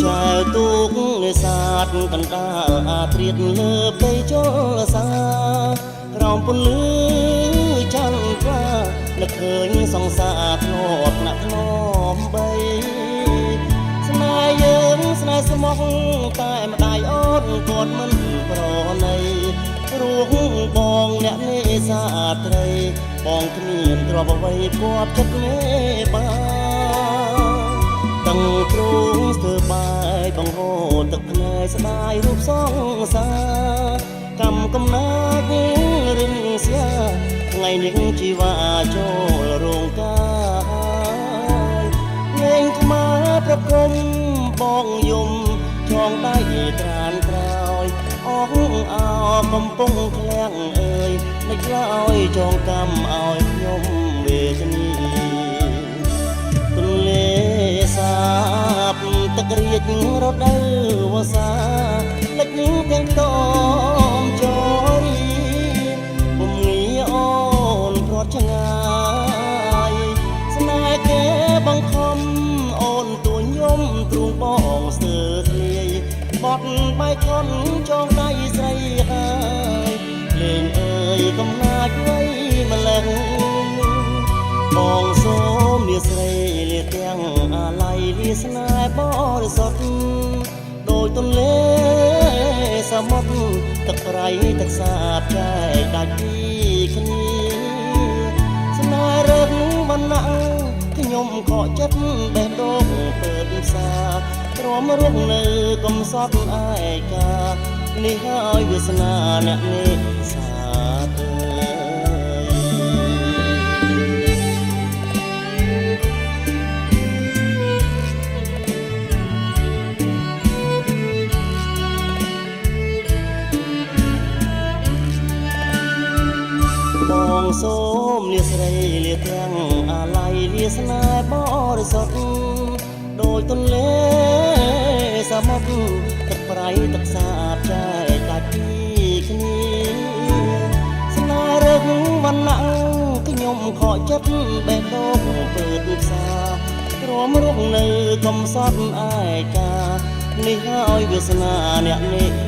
ចែវទូកនេសាទកណ្ដាលអាត្រៀតលើព្រៃជលសាក្រោមពន្លឺចន្ទត្រានឹកឃើញសង្សារធ្លាប់ណាក់ធ្នមបីស្នេហ៍យើងស្នេហ៍ស្មោះតែម្ដាយអូនគាត់មិនប្រណីរួងបងអ្នកនេសាទត្រីបងគ្មានទ្រព្យអ្វីគាប់ចិត្តមេបាដឹងទ្រូងស្ទើបាយបង្ហូរទឹកភ្នែកស្ដាយរូបសងសាកម្មកំណាចរឹងស្យាថ្ងៃនេះជីវាចូលរោងការលេងថ្មប្រគំបងយំចងដៃត្រានក្រោយអងអោកំពុងឃ្លាំងអើយមិនខ្លោយចងកម្មឲ្យខ្ញុំវេទនីទន្លេសាបទឹករៀចរដូវវស្សាលិចទាំងតមចរីពុំងាអូនព្រាត់ឆ្ងាយស្នេហ៍គេបង្ខំអូនទួញយំទ្រូងបងស្ទើរធ្លាយបត់បែកខនចងដៃស្រីហើយលេងអើយកំណាចໄວម្លឹងបងសូមលាស្រីលាទាំងអាឡ័យលាស្នេហ៍បរិសុទ្ធដោយទន្លេសមុទ្រទឹកប្រៃទឹកសាបចែកដាច់ពីគ្នាស្នេហ៍រឹងវណ្ណៈខ្ញុំខកចិត្តបេះដូងពើផ្សាទ្រាំរស់នៅកំសត់ឯកានេះហើយវាសនាអ្នកនេសាទបងសូមលាស្រីលាទាំងអាឡ័យលាស្នេហ៍បរិសុទ្ធដោយទន្លេសមុទ្រទឹកប្រៃទឹកសាបចែកដាច់ពីគ្នាស្នេហ៍រឹងវណ្ណៈខ្ញុំខកចិត្តបេះដូងពើផ្សាទ្រាំរស់នៅកំសត់ឯកានេះហើយវាសនាអ្នកនេ